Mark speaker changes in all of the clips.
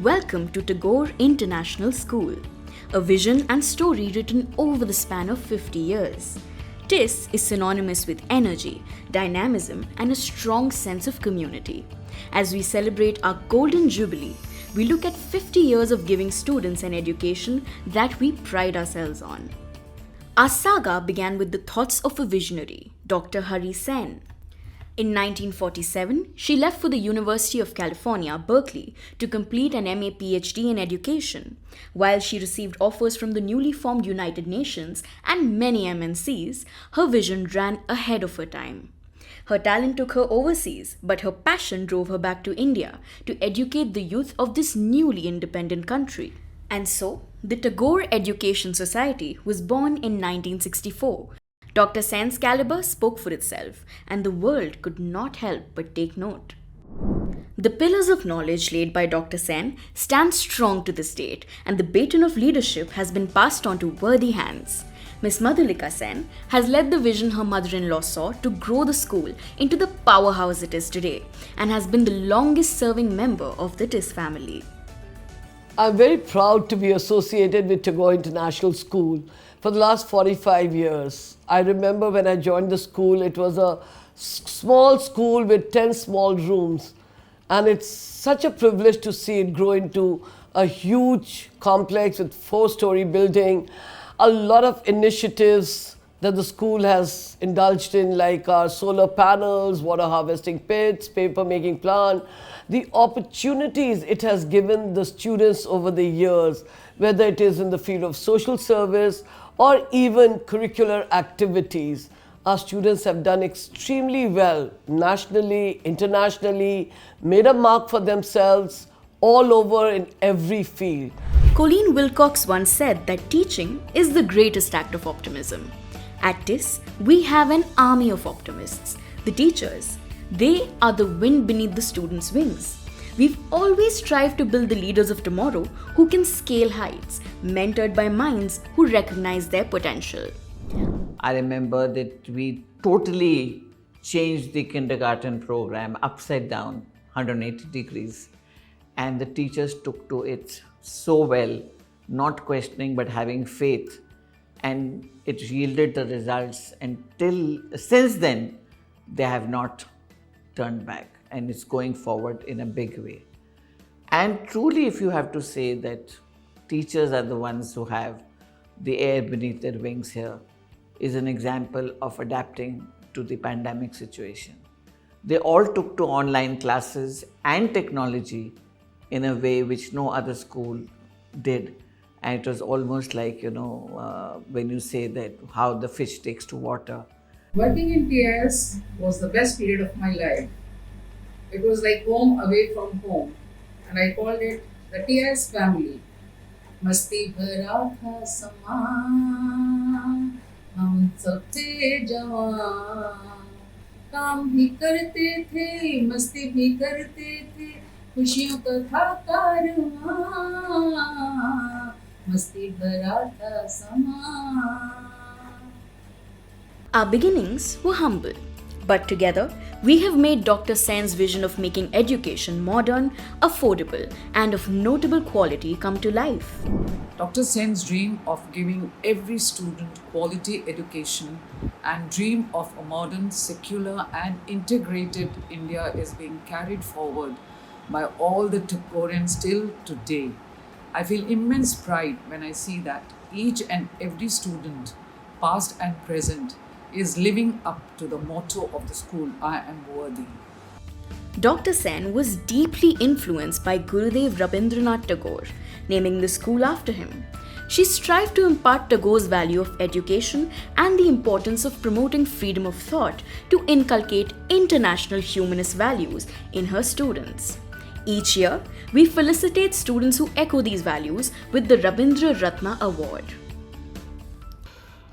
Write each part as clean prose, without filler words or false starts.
Speaker 1: Welcome to Tagore International School, a vision and story written over the span of 50 years. TIS is synonymous with energy, dynamism, and a strong sense of community. As we celebrate our Golden Jubilee, we look at 50 years of giving students an education that we pride ourselves on. Our saga began with the thoughts of a visionary, Dr. Hari Sen. In 1947, she left for the University of California, Berkeley, to complete an MA PhD in education. While she received offers from the newly formed United Nations and many MNCs, her vision ran ahead of her time. Her talent took her overseas, but her passion drove her back to India to educate the youth of this newly independent country. And so, the Tagore Education Society was born in 1964. Dr. Sen's caliber spoke for itself, and the world could not help but take note. The pillars of knowledge laid by Dr. Sen stand strong to this date, and the baton of leadership has been passed on to worthy hands. Miss Madhulika Sen has led the vision her mother-in-law saw to grow the school into the powerhouse it is today, and has been the longest-serving member of the TIS family.
Speaker 2: I'm very proud to be associated with Tagore International School for the last 45 years. I remember when I joined the school, it was a small school with 10 small rooms. And it's such a privilege to see it grow into a huge complex with 4-story building, a lot of initiatives that the school has indulged in, like our solar panels, water harvesting pits, paper making plant, the opportunities it has given the students over the years, whether it is in the field of social service or even curricular activities. Our students have done extremely well nationally, internationally, made a mark for themselves all over in every field.
Speaker 1: Colleen Wilcox once said that teaching is the greatest act of optimism. At TIS, we have an army of optimists, the teachers. They are the wind beneath the students' wings. We've always strived to build the leaders of tomorrow who can scale heights, mentored by minds who recognize their potential.
Speaker 3: I remember that we totally changed the kindergarten program upside down, 180 degrees. And the teachers took to it so well, not questioning but having faith. And it yielded the results, and since then, they have not turned back, and it's going forward in a big way. And truly, if you have to say that teachers are the ones who have the air beneath their wings here, is an example of adapting to the pandemic situation. They all took to online classes and technology in a way which no other school did. And it was almost like, when you say that how the fish takes to water.
Speaker 4: Working in TIS was the best period of my life. It was like home away from home, and I called it the TIS family. मस्ती भरा था समा, हम सब थे जवान, काम भी करते थे, मस्ती भी करते थे, खुशियों का था कारवां, मस्ती भरा था समा.
Speaker 1: Our beginnings were humble, but together we have made Dr. Sen's vision of making education modern, affordable, and of notable quality come to life.
Speaker 5: Dr. Sen's dream of giving every student quality education and dream of a modern, secular, and integrated India is being carried forward by all the Tagoreans till today. I feel immense pride when I see that each and every student, past and present, is living up to the motto of the school, I am worthy.
Speaker 1: Dr. Sen was deeply influenced by Gurudev Rabindranath Tagore, naming the school after him. She strived to impart Tagore's value of education and the importance of promoting freedom of thought to inculcate international humanist values in her students. Each year, we felicitate students who echo these values with the Rabindra Ratna Award.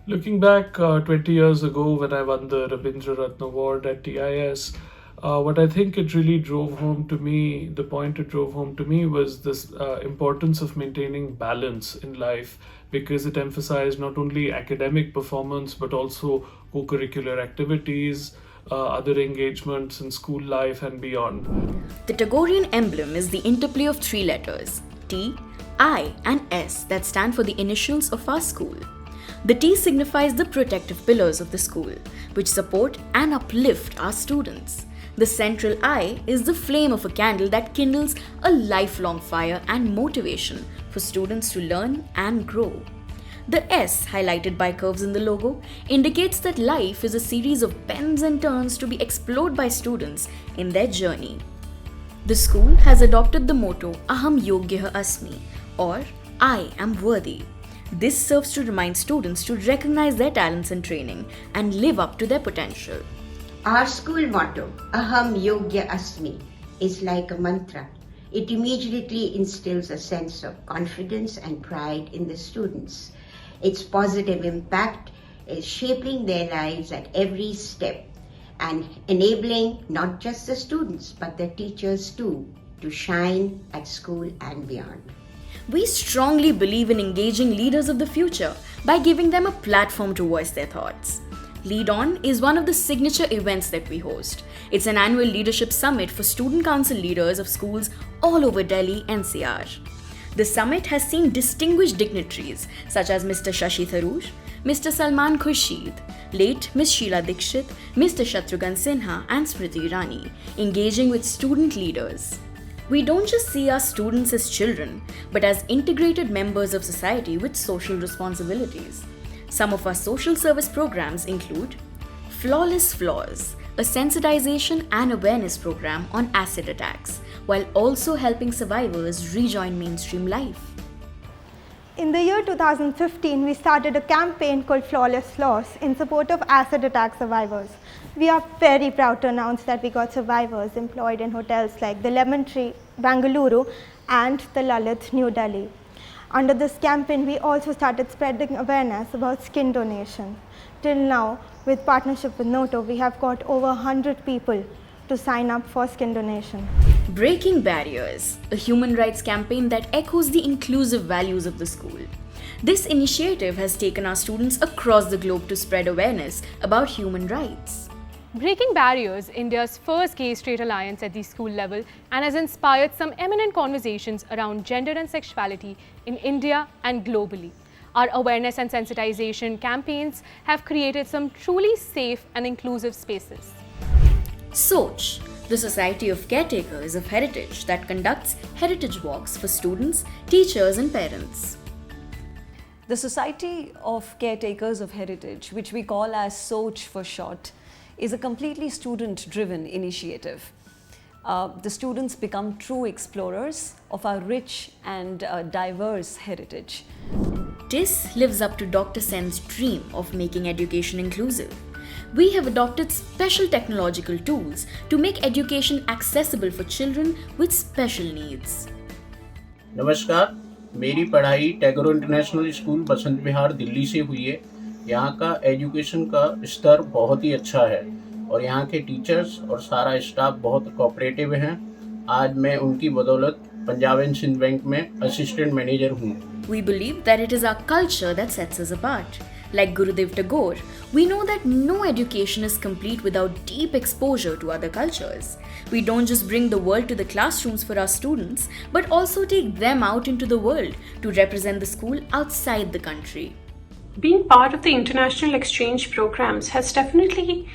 Speaker 6: Looking back 20 years ago when I won the Rabindra Ratna Award at TIS, what I think it really drove home to me, the point it drove home to me was this importance of maintaining balance in life, because it emphasized not only academic performance but also co-curricular activities, other engagements in school life and beyond.
Speaker 1: The Tagorean emblem is the interplay of three letters T, I, and S that stand for the initials of our school. The T signifies the protective pillars of the school, which support and uplift our students. The central I is the flame of a candle that kindles a lifelong fire and motivation for students to learn and grow. The S, highlighted by curves in the logo, indicates that life is a series of bends and turns to be explored by students in their journey. The school has adopted the motto Aham Yogyah Asmi, or I am worthy. This serves to remind students to recognize their talents and training and live up to their potential.
Speaker 7: Our school motto, Aham Yogya Asmi, is like a mantra. It immediately instills a sense of confidence and pride in the students. Its positive impact is shaping their lives at every step and enabling not just the students but the teachers too to shine at school and beyond.
Speaker 1: We strongly believe in engaging leaders of the future by giving them a platform to voice their thoughts. Lead On is one of the signature events that we host. It's an annual leadership summit for student council leaders of schools all over Delhi NCR. The summit has seen distinguished dignitaries such as Mr. Shashi Tharoor, Mr. Salman Khurshid, late Ms. Sheila Dikshit, Mr. Shatrughan Sinha, and Smriti Irani, engaging with student leaders. We don't just see our students as children, but as integrated members of society with social responsibilities. Some of our social service programs include Flawless Flaws, a sensitization and awareness program on acid attacks, while also helping survivors rejoin mainstream life.
Speaker 8: In the year 2015, we started a campaign called Flawless Flaws in support of acid attack survivors. We are very proud to announce that we got survivors employed in hotels like the Lemon Tree, Bangalore, and the Lalit, New Delhi. Under this campaign, we also started spreading awareness about skin donation. Till now, with partnership with Noto, we have got over 100 people to sign up for skin donation.
Speaker 1: Breaking Barriers, a human rights campaign that echoes the inclusive values of the school. This initiative has taken our students across the globe to spread awareness about human rights.
Speaker 9: Breaking Barriers, India's first gay-straight alliance at the school level, and has inspired some eminent conversations around gender and sexuality in India and globally. Our awareness and sensitization campaigns have created some truly safe and inclusive spaces.
Speaker 1: Soch, the Society of Caretakers of Heritage that conducts heritage walks for students, teachers and parents.
Speaker 10: The Society of Caretakers of Heritage, which we call as SOCH for short, is a completely student-driven initiative. The students become true explorers of our rich and diverse heritage.
Speaker 1: TIS lives up to Dr. Sen's dream of making education inclusive. We have adopted special technological tools to make education accessible for children with special needs.
Speaker 11: नमस्कार, मेरी पढ़ाई Tagore international school Basant Vihar Delhi से हुई है। यहाँ का education का स्तर बहुत ही अच्छा है और यहाँ के टीचर्स और सारा स्टाफ बहुत कोऑपरेटिव हैं। आज मैं उनकी बदौलत पंजाब एंड सिंध बैंक में असिस्टेंट मैनेजर हूँ।
Speaker 1: We believe that it is our culture that sets us apart. Like Gurudev Tagore, we know that no education is complete without deep exposure to other cultures. We don't just bring the world to the classrooms for our students, but also take them out into the world to represent the school outside the country.
Speaker 12: Being part of the international exchange programs has definitely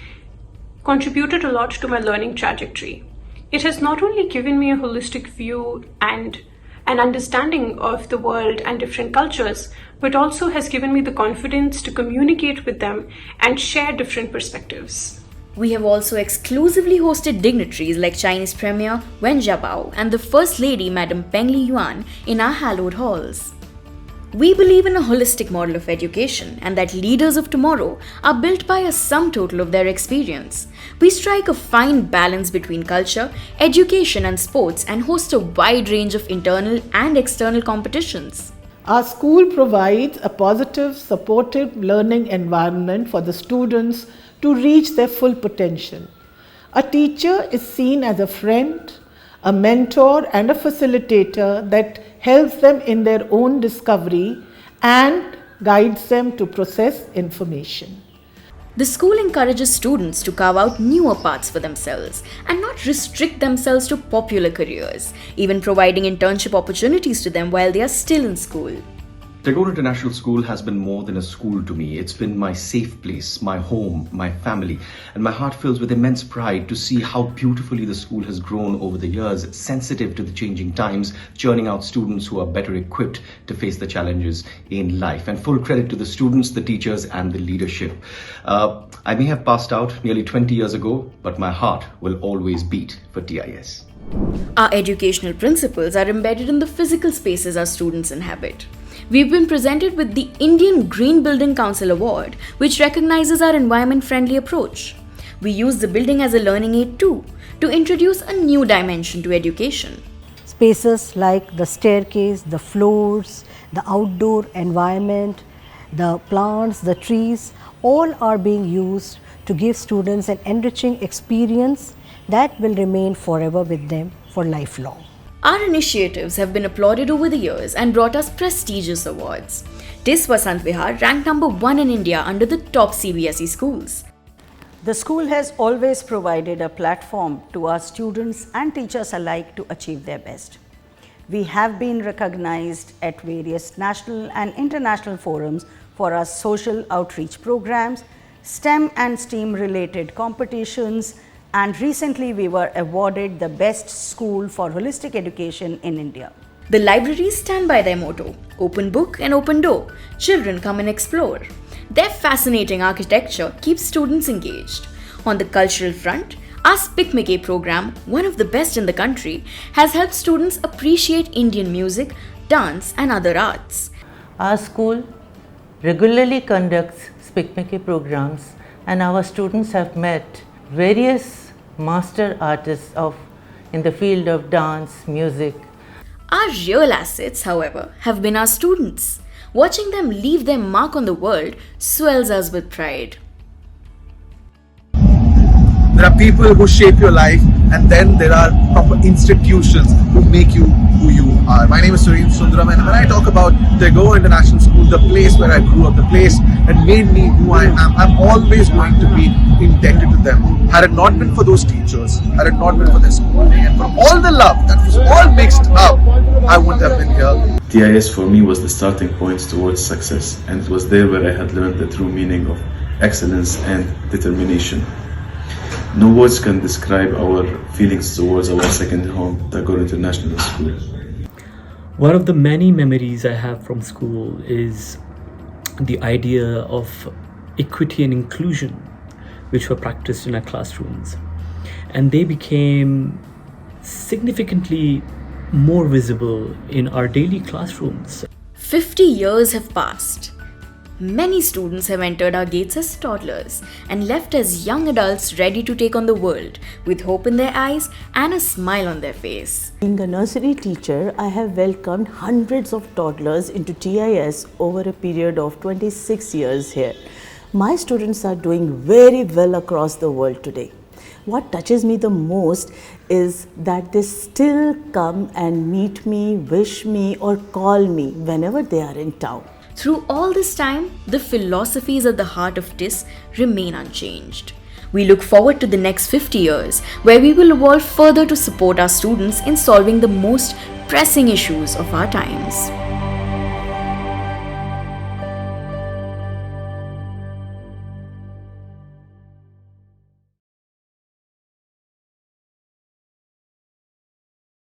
Speaker 12: contributed a lot to my learning trajectory. It has not only given me a holistic view and an understanding of the world and different cultures, but also has given me the confidence to communicate with them and share different perspectives.
Speaker 1: We have also exclusively hosted dignitaries like Chinese Premier Wen Jiabao and the First Lady Madam Peng Liyuan in our hallowed halls. We believe in a holistic model of education and that leaders of tomorrow are built by a sum total of their experience. We strike a fine balance between culture, education and sports and host a wide range of internal and external competitions.
Speaker 2: Our school provides a positive, supportive learning environment for the students to reach their full potential. A teacher is seen as a friend, a mentor and a facilitator that helps them in their own discovery and guides them to process information.
Speaker 1: The school encourages students to carve out newer paths for themselves and not restrict themselves to popular careers, even providing internship opportunities to them while they are still in school.
Speaker 13: Tagore International School has been more than a school to me. It's been my safe place, my home, my family, and my heart fills with immense pride to see how beautifully the school has grown over the years, sensitive to the changing times, churning out students who are better equipped to face the challenges in life. And full credit to the students, the teachers, and the leadership. I may have passed out nearly 20 years ago, but my heart will always beat for TIS.
Speaker 1: Our educational principles are embedded in the physical spaces our students inhabit. We've been presented with the Indian Green Building Council Award, which recognizes our environment-friendly approach. We use the building as a learning aid too, to introduce a new dimension to education.
Speaker 14: Spaces like the staircase, the floors, the outdoor environment, the plants, the trees, all are being used to give students an enriching experience that will remain forever with them for lifelong.
Speaker 1: Our initiatives have been applauded over the years and brought us prestigious awards. TIS Vasant Vihar ranked number 1 in India under the top CBSE schools.
Speaker 15: The school has always provided a platform to our students and teachers alike to achieve their best. We have been recognized at various national and international forums for our social outreach programs, STEM and STEAM related competitions, and recently we were awarded the best school for holistic education in India.
Speaker 1: The libraries stand by their motto, open book and open door. Children come and explore. Their fascinating architecture keeps students engaged. On the cultural front, our SPICMICE program, one of the best in the country, has helped students appreciate Indian music, dance and other arts.
Speaker 16: Our school regularly conducts SPICMICE programs and our students have met various master artists in the field of dance, music.
Speaker 1: Our real assets, however, have been our students. Watching them leave their mark on the world swells us with pride.
Speaker 17: There are people who shape your life, and then there are proper institutions who make you who you are. My name is Surendra Sundaram, and when I talk about Tagore International School, the place where I grew up, the place that made me who I am, I'm always going to be indebted to them. Had it not been for those teachers, had it not been for their schooling, and for all the love that was all mixed up, I wouldn't have been here.
Speaker 18: TIS for me was the starting point towards success, and it was there where I had learned the true meaning of excellence and determination. No words can describe our feelings towards our second home, Tagore International School.
Speaker 19: One of the many memories I have from school is the idea of equity and inclusion, which were practiced in our classrooms. And they became significantly more visible in our daily classrooms.
Speaker 1: 50 years have passed. Many students have entered our gates as toddlers and left as young adults ready to take on the world with hope in their eyes and a smile on their face.
Speaker 20: Being a nursery teacher, I have welcomed hundreds of toddlers into TIS over a period of 26 years here. My students are doing very well across the world today. What touches me the most is that they still come and meet me, wish me or call me whenever they are in town.
Speaker 1: Through all this time, the philosophies at the heart of TIS remain unchanged. We look forward to the next 50 years, where we will evolve further to support our students in solving the most pressing issues of our times.